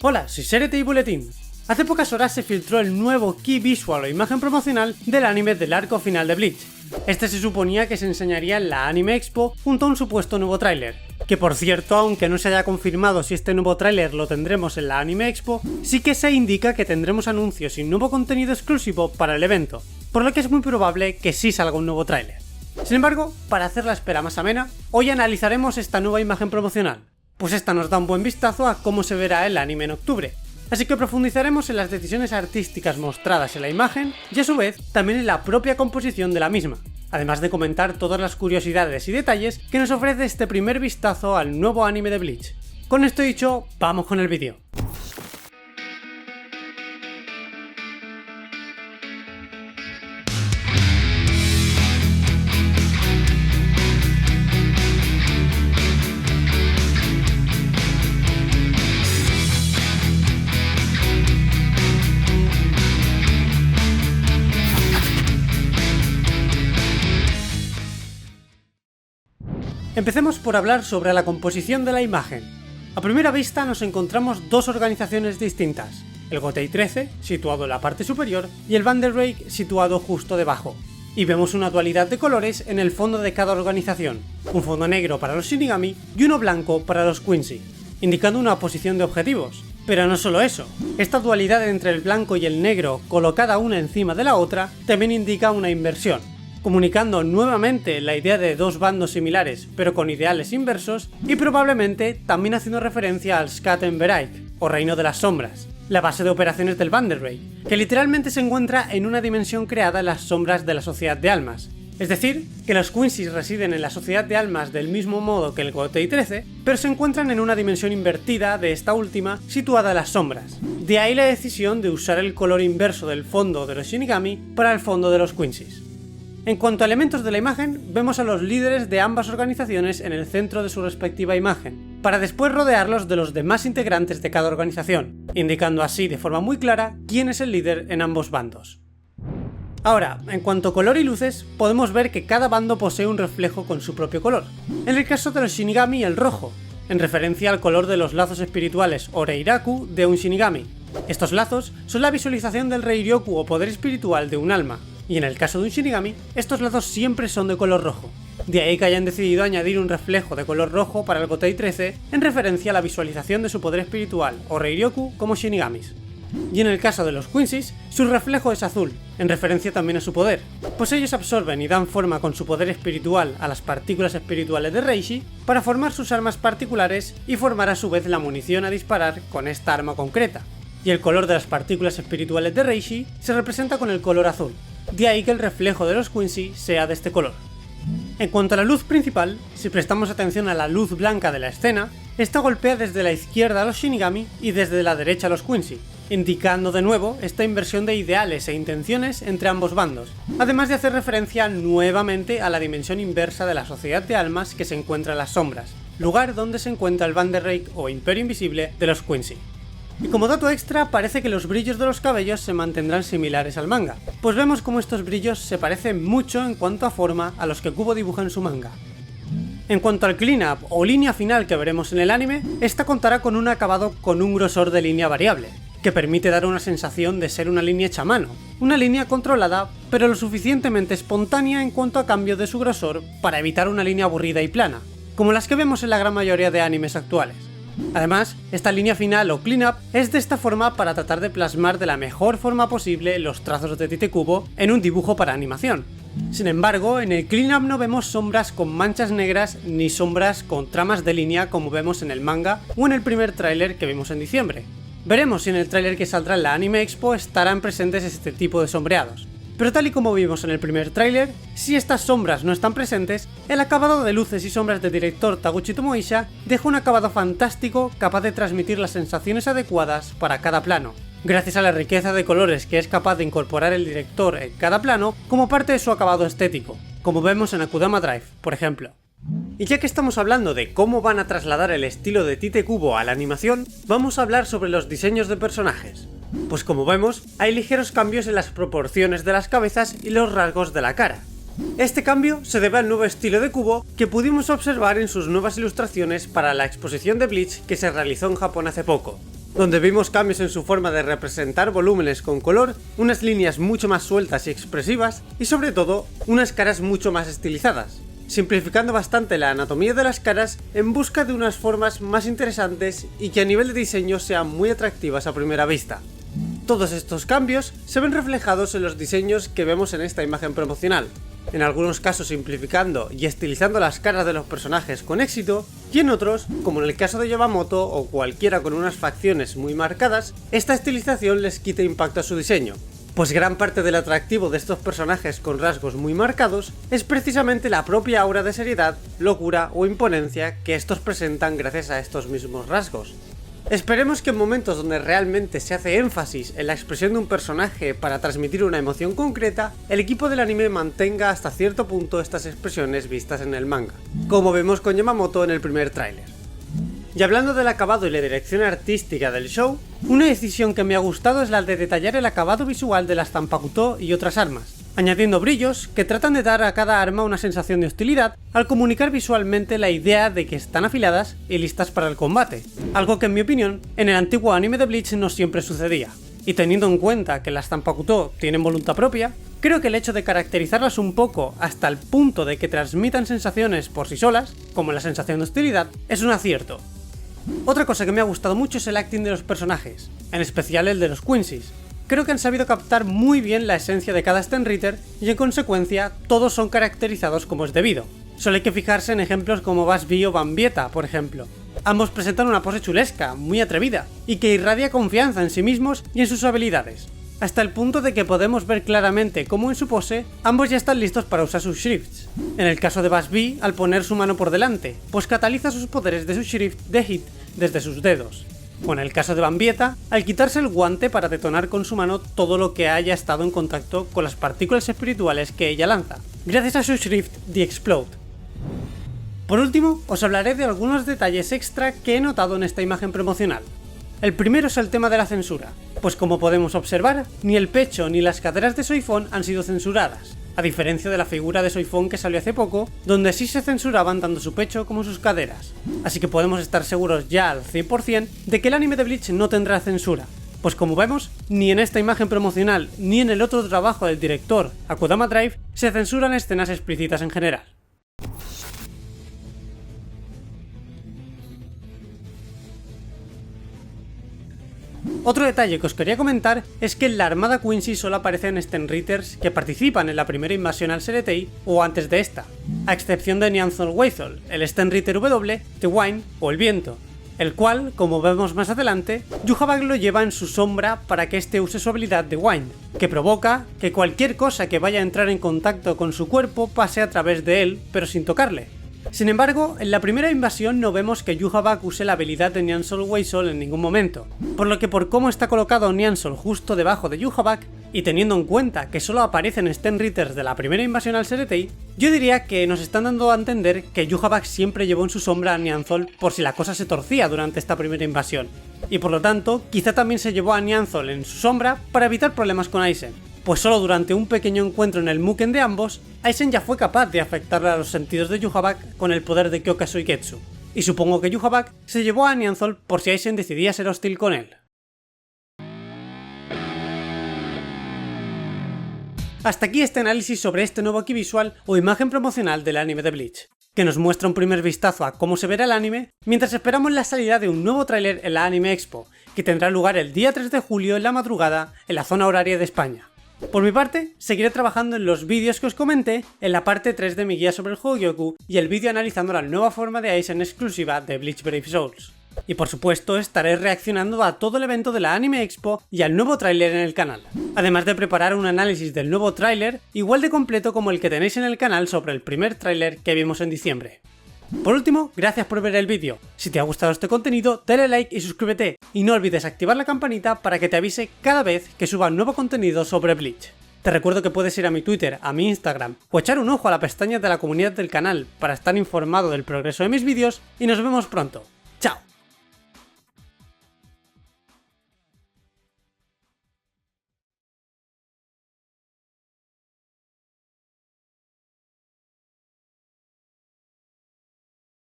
Hola, soy Serete y Buletín. Hace pocas horas se filtró el nuevo key visual o imagen promocional del anime del arco final de Bleach. Este se suponía que se enseñaría en la Anime Expo junto a un supuesto nuevo tráiler. Que por cierto, aunque no se haya confirmado si este nuevo tráiler lo tendremos en la Anime Expo, sí que se indica que tendremos anuncios y nuevo contenido exclusivo para el evento, por lo que es muy probable que sí salga un nuevo tráiler. Sin embargo, para hacer la espera más amena, hoy analizaremos esta nueva imagen promocional, pues esta nos da un buen vistazo a cómo se verá el anime en octubre. Así que profundizaremos en las decisiones artísticas mostradas en la imagen y a su vez también en la propia composición de la misma, además de comentar todas las curiosidades y detalles que nos ofrece este primer vistazo al nuevo anime de Bleach. Con esto dicho, vamos con el vídeo. Empecemos por hablar sobre la composición de la imagen. A primera vista nos encontramos dos organizaciones distintas, el Gotei 13, situado en la parte superior, y el Vanderrake, situado justo debajo. Y vemos una dualidad de colores en el fondo de cada organización, un fondo negro para los Shinigami y uno blanco para los Quincy, indicando una posición de objetivos. Pero no solo eso, esta dualidad entre el blanco y el negro colocada una encima de la otra también indica una inversión, comunicando nuevamente la idea de dos bandos similares pero con ideales inversos y probablemente también haciendo referencia al Schattenbereich o Reino de las Sombras, la base de operaciones del Vanderrake, que literalmente se encuentra en una dimensión creada en las sombras de la Sociedad de Almas. Es decir, que los Quincy residen en la Sociedad de Almas del mismo modo que el Gotei 13, pero se encuentran en una dimensión invertida de esta última situada en las sombras. De ahí la decisión de usar el color inverso del fondo de los Shinigami para el fondo de los Quincy. En cuanto a elementos de la imagen, vemos a los líderes de ambas organizaciones en el centro de su respectiva imagen, para después rodearlos de los demás integrantes de cada organización, indicando así de forma muy clara quién es el líder en ambos bandos. Ahora, en cuanto a color y luces, podemos ver que cada bando posee un reflejo con su propio color. En el caso de los Shinigami, el rojo, en referencia al color de los lazos espirituales o Reiraku de un Shinigami. Estos lazos son la visualización del Reiryoku o poder espiritual de un alma, y en el caso de un Shinigami, estos lazos siempre son de color rojo. De ahí que hayan decidido añadir un reflejo de color rojo para el Gotei 13 en referencia a la visualización de su poder espiritual o Reiryoku como Shinigamis. Y en el caso de los Quincy, su reflejo es azul, en referencia también a su poder, pues ellos absorben y dan forma con su poder espiritual a las partículas espirituales de Reishi para formar sus armas particulares y formar a su vez la munición a disparar con esta arma concreta. Y el color de las partículas espirituales de Reishi se representa con el color azul. De ahí que el reflejo de los Quincy sea de este color. En cuanto a la luz principal, si prestamos atención a la luz blanca de la escena, esta golpea desde la izquierda a los Shinigami y desde la derecha a los Quincy, indicando de nuevo esta inversión de ideales e intenciones entre ambos bandos, además de hacer referencia nuevamente a la dimensión inversa de la Sociedad de Almas que se encuentra en las sombras, lugar donde se encuentra el Vanderrake o Imperio Invisible de los Quincy. Y como dato extra, parece que los brillos de los cabellos se mantendrán similares al manga, pues vemos como estos brillos se parecen mucho en cuanto a forma a los que Kubo dibuja en su manga. En cuanto al clean-up o línea final que veremos en el anime, esta contará con un acabado con un grosor de línea variable, que permite dar una sensación de ser una línea hecha a mano, una línea controlada pero lo suficientemente espontánea en cuanto a cambio de su grosor para evitar una línea aburrida y plana, como las que vemos en la gran mayoría de animes actuales. Además, esta línea final o clean-up es de esta forma para tratar de plasmar de la mejor forma posible los trazos de Tite Kubo en un dibujo para animación. Sin embargo, en el clean-up no vemos sombras con manchas negras ni sombras con tramas de línea como vemos en el manga o en el primer tráiler que vimos en diciembre. Veremos si en el tráiler que saldrá en la Anime Expo estarán presentes este tipo de sombreados. Pero tal y como vimos en el primer tráiler, si estas sombras no están presentes, el acabado de luces y sombras del director Taguchi Tomoisha deja un acabado fantástico capaz de transmitir las sensaciones adecuadas para cada plano, gracias a la riqueza de colores que es capaz de incorporar el director en cada plano como parte de su acabado estético, como vemos en Akudama Drive, por ejemplo. Y ya que estamos hablando de cómo van a trasladar el estilo de Tite Kubo a la animación, vamos a hablar sobre los diseños de personajes. Pues como vemos, hay ligeros cambios en las proporciones de las cabezas y los rasgos de la cara. Este cambio se debe al nuevo estilo de Kubo que pudimos observar en sus nuevas ilustraciones para la exposición de Bleach que se realizó en Japón hace poco. donde vimos cambios en su forma de representar volúmenes con color, unas líneas mucho más sueltas y expresivas, y sobre todo, unas caras mucho más estilizadas, simplificando bastante la anatomía de las caras en busca de unas formas más interesantes y que a nivel de diseño sean muy atractivas a primera vista. Todos estos cambios se ven reflejados en los diseños que vemos en esta imagen promocional, en algunos casos simplificando y estilizando las caras de los personajes con éxito, y en otros, como en el caso de Yamamoto o cualquiera con unas facciones muy marcadas, esta estilización les quita impacto a su diseño, pues gran parte del atractivo de estos personajes con rasgos muy marcados es precisamente la propia aura de seriedad, locura o imponencia que estos presentan gracias a estos mismos rasgos. Esperemos que en momentos donde realmente se hace énfasis en la expresión de un personaje para transmitir una emoción concreta, el equipo del anime mantenga hasta cierto punto estas expresiones vistas en el manga, como vemos con Yamamoto en el primer tráiler. Y hablando del acabado y la dirección artística del show, una decisión que me ha gustado es la de detallar el acabado visual de las Zanpakuto y otras armas, añadiendo brillos que tratan de dar a cada arma una sensación de hostilidad al comunicar visualmente la idea de que están afiladas y listas para el combate, algo que en mi opinión en el antiguo anime de Bleach no siempre sucedía. Y teniendo en cuenta que las Zanpakuto tienen voluntad propia, creo que el hecho de caracterizarlas un poco hasta el punto de que transmitan sensaciones por sí solas, como la sensación de hostilidad, es un acierto. Otra cosa que me ha gustado mucho es el acting de los personajes, en especial el de los Quincy's. Creo que han sabido captar muy bien la esencia de cada Stenritter y en consecuencia todos son caracterizados como es debido. Solo hay que fijarse en ejemplos como Busby o Bambieta, por ejemplo. Ambos presentan una pose chulesca, muy atrevida, y que irradia confianza en sí mismos y en sus habilidades, hasta el punto de que podemos ver claramente cómo en su pose ambos ya están listos para usar sus Shrifts. En el caso de Busby, al poner su mano por delante, pues cataliza sus poderes de su Shrift de Hit desde sus dedos. O en el caso de Bambieta, al quitarse el guante para detonar con su mano todo lo que haya estado en contacto con las partículas espirituales que ella lanza, gracias a su Shrift The Explode. Por último, os hablaré de algunos detalles extra que he notado en esta imagen promocional. El primero es el tema de la censura, pues como podemos observar, ni el pecho ni las caderas de Soifon han sido censuradas, a diferencia de la figura de Soifon que salió hace poco, donde sí se censuraban tanto su pecho como sus caderas. Así que podemos estar seguros ya al 100% de que el anime de Bleach no tendrá censura, pues como vemos, ni en esta imagen promocional ni en el otro trabajo del director, Akudama Drive, se censuran escenas explícitas en general. Otro detalle que os quería comentar es que la armada Quincy solo aparece en Stenritters que participan en la primera invasión al Seretei o antes de esta, a excepción de Nyanzol Weithol, el Stenritter W, The Wind o el Viento, el cual, como vemos más adelante, Yhwach lo lleva en su sombra para que este use su habilidad de Wind, que provoca que cualquier cosa que vaya a entrar en contacto con su cuerpo pase a través de él, pero sin tocarle. Sin embargo, en la primera invasión no vemos que Yhwach use la habilidad de Nyanzol Weithol en ningún momento, por lo que por cómo está colocado Nyanzol justo debajo de Yhwach, y teniendo en cuenta que solo aparecen Stenritters de la primera invasión al Seretei, yo diría que nos están dando a entender que Yhwach siempre llevó en su sombra a Nyanzol por si la cosa se torcía durante esta primera invasión, y por lo tanto quizá también se llevó a Nyanzol en su sombra para evitar problemas con Aizen, pues solo durante un pequeño encuentro en el Muken de ambos, Aizen ya fue capaz de afectarle a los sentidos de Yhwach con el poder de Kyoka Suiketsu, y supongo que Yhwach se llevó a Nyanzol por si Aizen decidía ser hostil con él. Hasta aquí este análisis sobre este nuevo key visual o imagen promocional del anime de Bleach, que nos muestra un primer vistazo a cómo se verá el anime, mientras esperamos la salida de un nuevo tráiler en la Anime Expo, que tendrá lugar el día 3 de julio en la madrugada en la zona horaria de España. Por mi parte, seguiré trabajando en los vídeos que os comenté, en la parte 3 de mi guía sobre el juego Gyoku y el vídeo analizando la nueva forma de Aizen exclusiva de Bleach Brave Souls. Y por supuesto estaré reaccionando a todo el evento de la Anime Expo y al nuevo tráiler en el canal, además de preparar un análisis del nuevo tráiler igual de completo como el que tenéis en el canal sobre el primer tráiler que vimos en diciembre. Por último, gracias por ver el vídeo. Si te ha gustado este contenido, dale like y suscríbete, y no olvides activar la campanita para que te avise cada vez que suba nuevo contenido sobre Bleach. Te recuerdo que puedes ir a mi Twitter, a mi Instagram, o echar un ojo a la pestaña de la comunidad del canal para estar informado del progreso de mis vídeos, y nos vemos pronto.